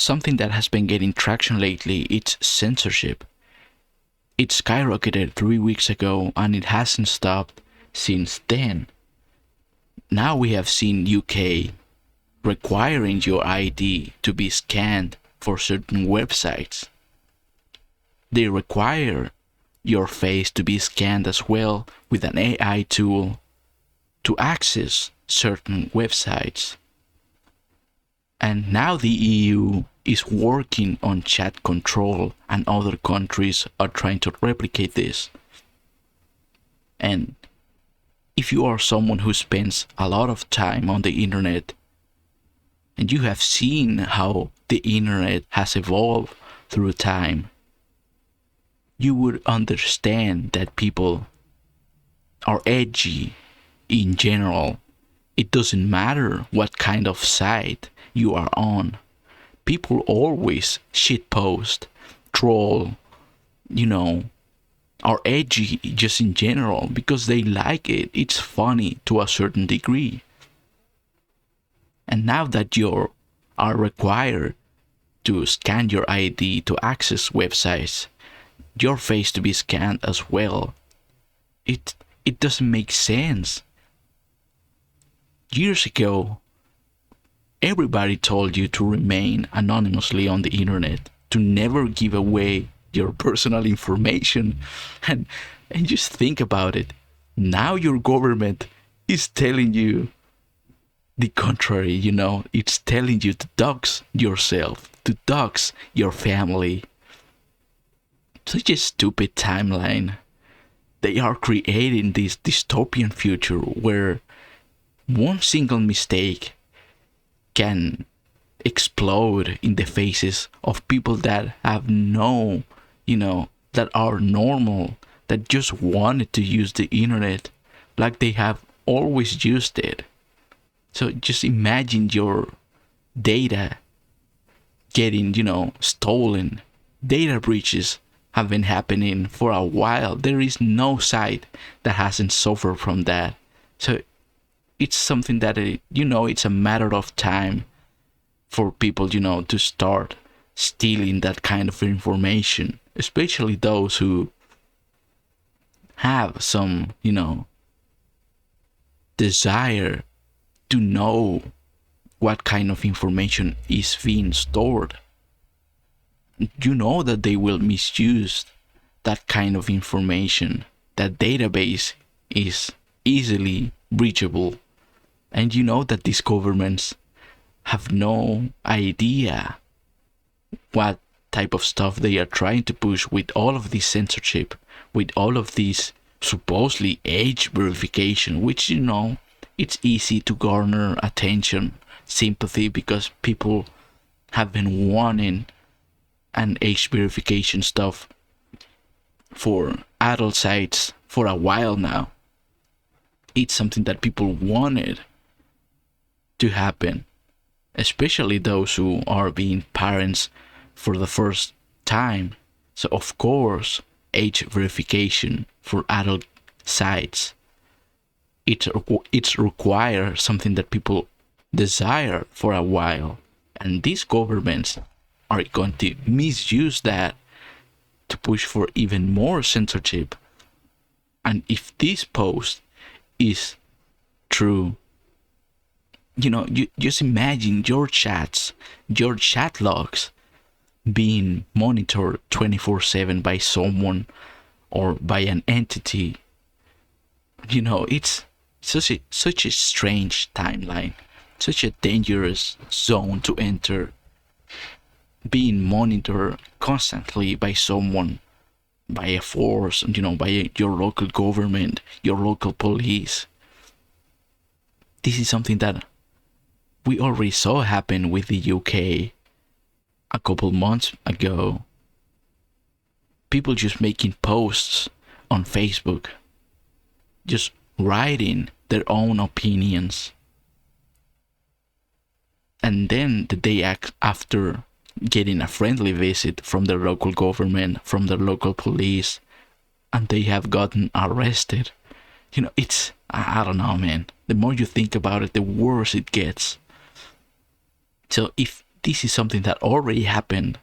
something that has been getting traction lately, it's censorship. It skyrocketed 3 weeks ago and it hasn't stopped since then. Now we have seen UK requiring your ID to be scanned for certain websites. They require your face to be scanned as well with an AI tool to access certain websites. And now the EU is working on chat control, and other countries are trying to replicate this. And if you are someone who spends a lot of time on the internet, and you have seen how the internet has evolved through time, you would understand that people are edgy in general. It doesn't matter what kind of site you are on. People always shitpost, troll, are edgy just in general because they like it. It's funny to a certain degree. And now that you are required to scan your ID to access websites, your face to be scanned as well, it doesn't make sense. Years ago, everybody told you to remain anonymously on the internet, to never give away your personal information. And just think about it. Now your government is telling you the contrary, It's telling you to dox yourself, to dox your family. Such a stupid timeline. They are creating this dystopian future where one single mistake can explode in the faces of people that have that are normal, that just wanted to use the internet like they have always used it. So just imagine your data getting, stolen. Data breaches have been happening for a while. There is no site that hasn't suffered from that. So it's something that, it's a matter of time for people, to start stealing that kind of information, especially those who have some, desire to know what kind of information is being stored. You know that they will misuse that kind of information. That database is easily breachable. And you know that these governments have no idea what type of stuff they are trying to push with all of this censorship, with all of this supposedly age verification, which, it's easy to garner attention, sympathy, because people have been wanting an age verification stuff for adult sites for a while now. It's something that people wanted to happen, especially those who are being parents for the first time. So of course, age verification for adult sites, it's required, something that people desire for a while. And these governments are going to misuse that to push for even more censorship. And if this post is true, you just imagine your chats, your chat logs being monitored 24/7 by someone or by an entity. It's such a strange timeline, such a dangerous zone to enter, being monitored constantly by someone, by a force, by your local government, your local police. This is something that we already saw happen with the UK a couple months ago. People just making posts on Facebook, just writing their own opinions. And then the day after, getting a friendly visit from the local government, from the local police, and they have gotten arrested. It's, I don't know, man. The more you think about it, the worse it gets. So if this is something that already happened.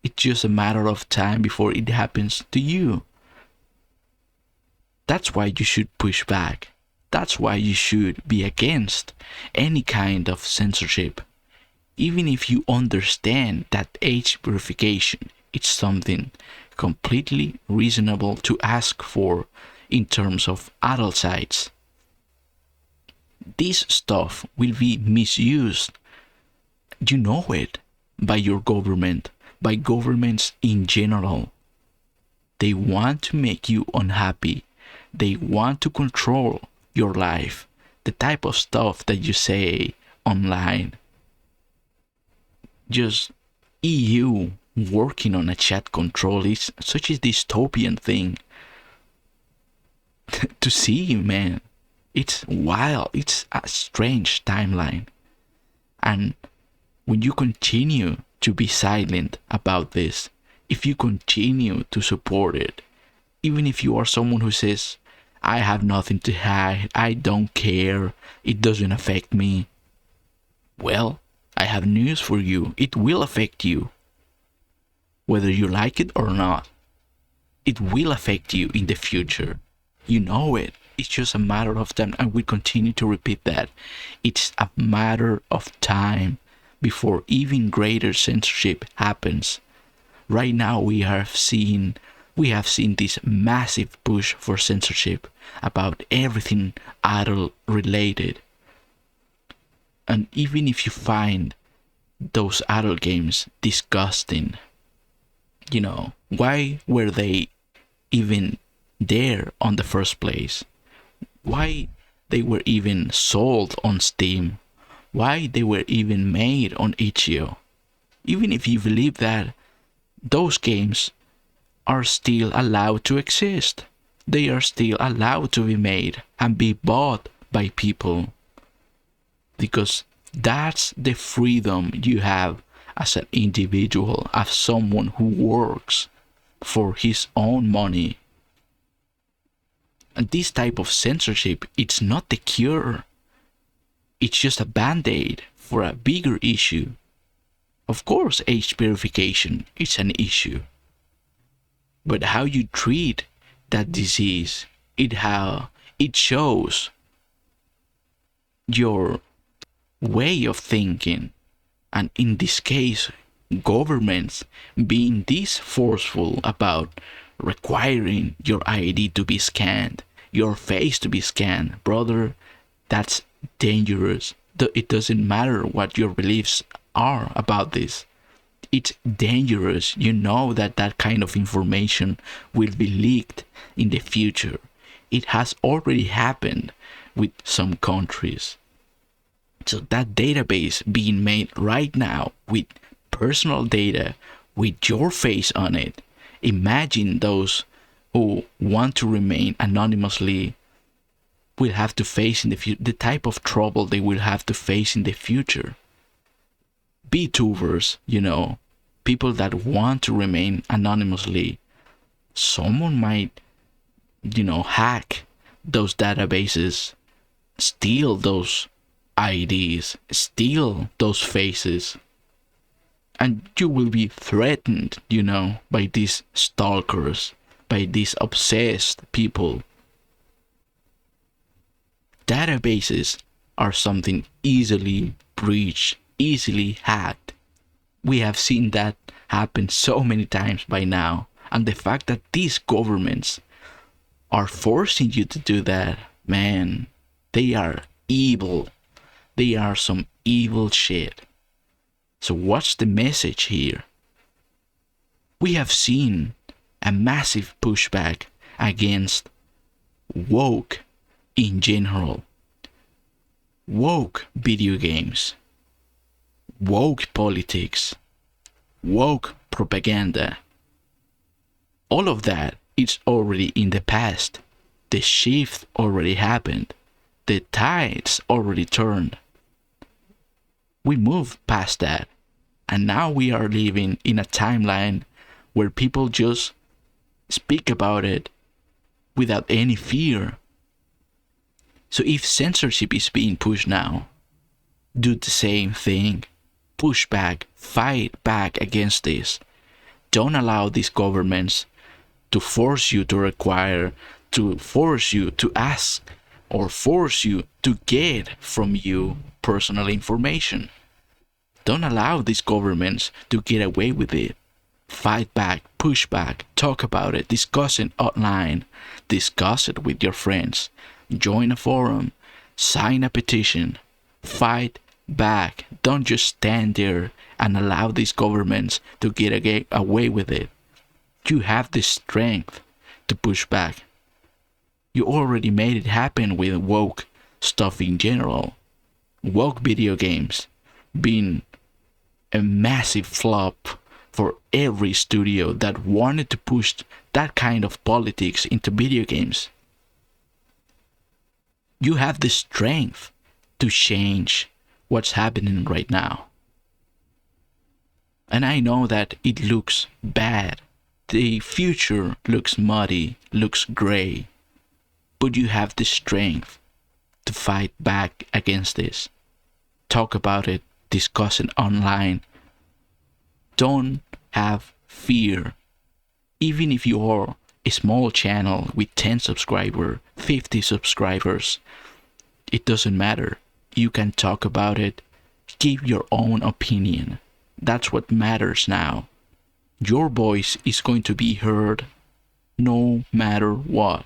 It's just a matter of time before it happens to you. That's why you should push back. That's why you should be against any kind of censorship. Even if you understand that age verification is something completely reasonable to ask for in terms of adult sites. This stuff will be misused. You know it, by your government, by governments in general. They want to make you unhappy. They want to control your life, the type of stuff that you say online. Just EU working on a chat control is such a dystopian thing to see, man. It's wild. It's a strange timeline. And when you continue to be silent about this, if you continue to support it, even if you are someone who says, I have nothing to hide, I don't care, it doesn't affect me, well, I have news for you. It will affect you. Whether you like it or not, it will affect you in the future. You know it. It's just a matter of time, and we continue to repeat that. It's a matter of time before even greater censorship happens. Right now we have seen this massive push for censorship about everything adult related. And even if you find those adult games disgusting, why were they even there on the first place? Why they were even sold on Steam? Why they were even made on itch.io? Even if you believe that, those games are still allowed to exist. They are still allowed to be made and be bought by people. Because that's the freedom you have as an individual, as someone who works for his own money. And this type of censorship, it's not the cure. It's just a band-aid for a bigger issue. Of course, age verification is an issue. But how you treat that disease, it shows your way of thinking. And in this case, governments being this forceful about requiring your ID to be scanned, your face to be scanned, brother, that's dangerous. It doesn't matter what your beliefs are about this. It's dangerous. You know that kind of information will be leaked in the future. It has already happened with some countries. So that database being made right now with personal data, with your face on it, imagine those who want to remain anonymously will have to face in the future, the type of trouble they will have to face in the future. VTubers, people that want to remain anonymously, someone might, hack those databases, steal those IDs, steal those faces, and you will be threatened, by these stalkers, by these obsessed people. Databases are something easily breached, easily hacked. We have seen that happen so many times by now, and the fact that these governments are forcing you to do that, man, they are evil. They are some evil shit. So what's the message here? We have seen a massive pushback against woke in general. Woke video games, woke politics, woke propaganda. All of that is already in the past. The shift already happened. The tides already turned. We moved past that. And now we are living in a timeline where people just speak about it without any fear. So if censorship is being pushed now, do the same thing. push back, fight back against this. Don't allow these governments to force you to require, to force you to ask, or force you to get from you personal information. Don't allow these governments to get away with it. Fight back, push back, talk about it, discuss it online, discuss it with your friends, join a forum, sign a petition, fight back. Don't just stand there and allow these governments to get away with it. You have the strength to push back. You already made it happen with woke stuff in general. Woke video games being a massive flop for every studio that wanted to push that kind of politics into video games. You have the strength to change what's happening right now. And I know that it looks bad. The future looks muddy, looks gray. But you have the strength to fight back against this. Talk about it, discuss it online. Don't have fear. Even if you are a small channel with 10 subscribers, 50 subscribers, it doesn't matter. You can talk about it. Give your own opinion. That's what matters now. Your voice is going to be heard no matter what.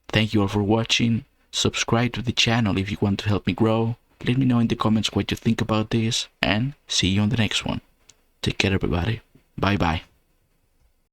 Thank you all for watching. Subscribe to the channel if you want to help me grow. Let me know in the comments what you think about this, and see you on the next one. Take care, everybody. Bye bye.